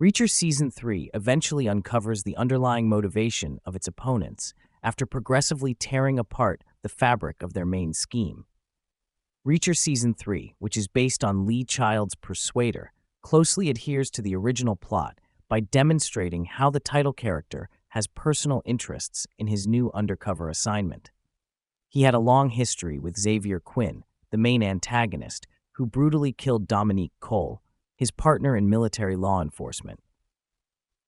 Reacher Season 3 eventually uncovers the underlying motivation of its opponents after progressively tearing apart the fabric of their main scheme. Reacher Season 3, which is based on Lee Child's Persuader, closely adheres to the original plot by demonstrating how the title character has personal interests in his new undercover assignment. He had a long history with Xavier Quinn, the main antagonist, who brutally killed Dominique Cole, his partner in military law enforcement.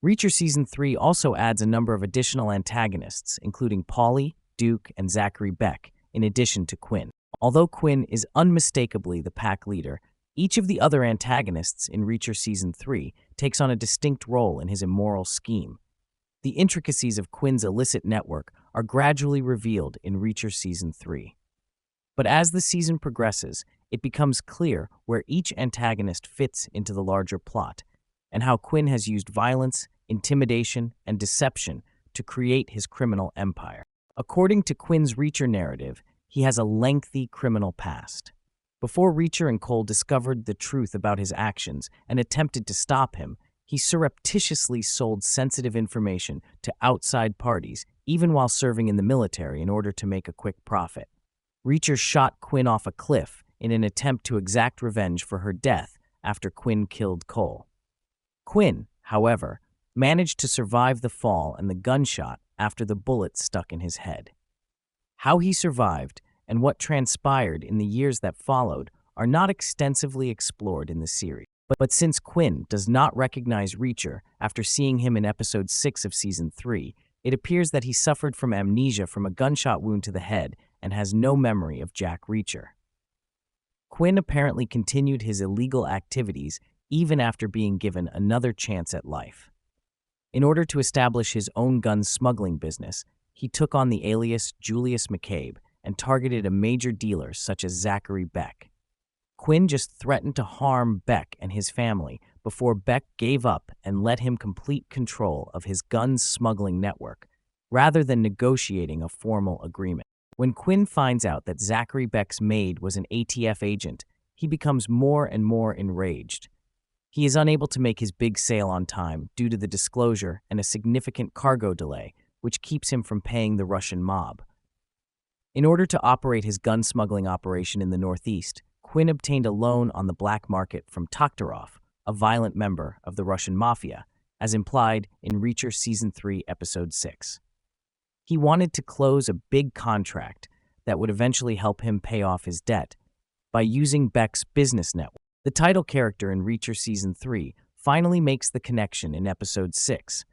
Reacher Season 3 also adds a number of additional antagonists, including Paulie, Duke, and Zachary Beck, in addition to Quinn. Although Quinn is unmistakably the pack leader, each of the other antagonists in Reacher Season 3 takes on a distinct role in his immoral scheme. The intricacies of Quinn's illicit network are gradually revealed in Reacher Season 3. But as the season progresses, it becomes clear where each antagonist fits into the larger plot, and how Quinn has used violence, intimidation, and deception to create his criminal empire. According to Quinn's Reacher narrative, he has a lengthy criminal past. Before Reacher and Cole discovered the truth about his actions and attempted to stop him, he surreptitiously sold sensitive information to outside parties, even while serving in the military in order to make a quick profit. Reacher shot Quinn off a cliff in an attempt to exact revenge for her death after Quinn killed Cole. Quinn, however, managed to survive the fall and the gunshot after the bullet stuck in his head. How he survived and what transpired in the years that followed are not extensively explored in the series. But since Quinn does not recognize Reacher after seeing him in Episode 6 of Season 3, it appears that he suffered from amnesia from a gunshot wound to the head and has no memory of Jack Reacher. Quinn apparently continued his illegal activities even after being given another chance at life. In order to establish his own gun smuggling business, he took on the alias Julius McCabe and targeted a major dealer such as Zachary Beck. Quinn just threatened to harm Beck and his family before Beck gave up and let him complete control of his gun smuggling network, rather than negotiating a formal agreement. When Quinn finds out that Zachary Beck's maid was an ATF agent, he becomes more and more enraged. He is unable to make his big sale on time due to the disclosure and a significant cargo delay, which keeps him from paying the Russian mob. In order to operate his gun smuggling operation in the Northeast, Quinn obtained a loan on the black market from Toktarov, a violent member of the Russian mafia, as implied in Reacher Season 3, Episode 6. He wanted to close a big contract that would eventually help him pay off his debt by using Beck's business network. The title character in Reacher Season 3 finally makes the connection in Episode 6,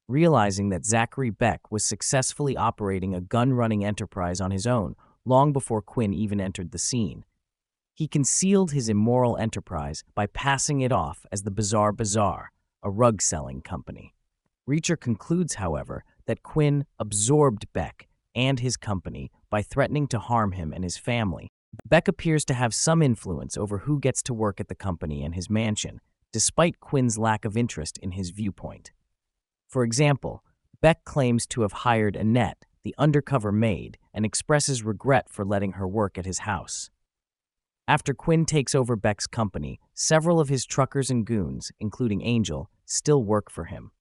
realizing that Zachary Beck was successfully operating a gun-running enterprise on his own long before Quinn even entered the scene. He concealed his immoral enterprise by passing it off as the Bizarre Bazaar, a rug-selling company. Reacher concludes, however, that Quinn absorbed Beck and his company by threatening to harm him and his family. Beck appears to have some influence over who gets to work at the company and his mansion, despite Quinn's lack of interest in his viewpoint. For example, Beck claims to have hired Annette, the undercover maid, and expresses regret for letting her work at his house. After Quinn takes over Beck's company, several of his truckers and goons, including Angel, still work for him.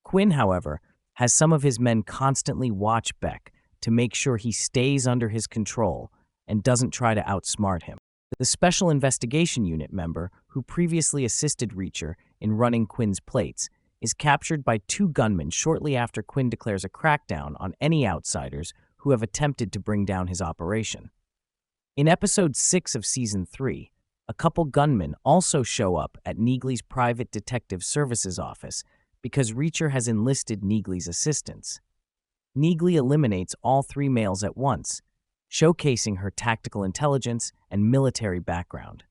Quinn, however, has some of his men constantly watch Beck to make sure he stays under his control and doesn't try to outsmart him. The Special Investigation Unit member, who previously assisted Reacher in running Quinn's plates, is captured by two gunmen shortly after Quinn declares a crackdown on any outsiders who have attempted to bring down his operation. In Episode 6 of Season 3, a couple gunmen also show up at Neagley's private detective services office because Reacher has enlisted Neagley's assistance. Neagley eliminates all three males at once, showcasing her tactical intelligence and military background.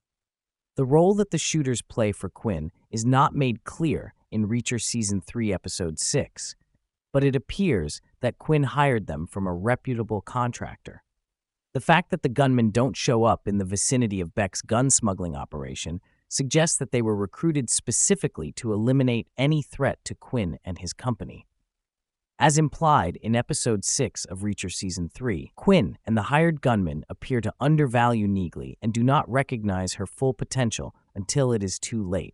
The role that the shooters play for Quinn is not made clear in Reacher Season 3, Episode 6, but it appears that Quinn hired them from a reputable contractor. The fact that the gunmen don't show up in the vicinity of Beck's gun smuggling operation suggests that they were recruited specifically to eliminate any threat to Quinn and his company. As implied in Episode 6 of Reacher Season 3, Quinn and the hired gunmen appear to undervalue Neagley and do not recognize her full potential until it is too late.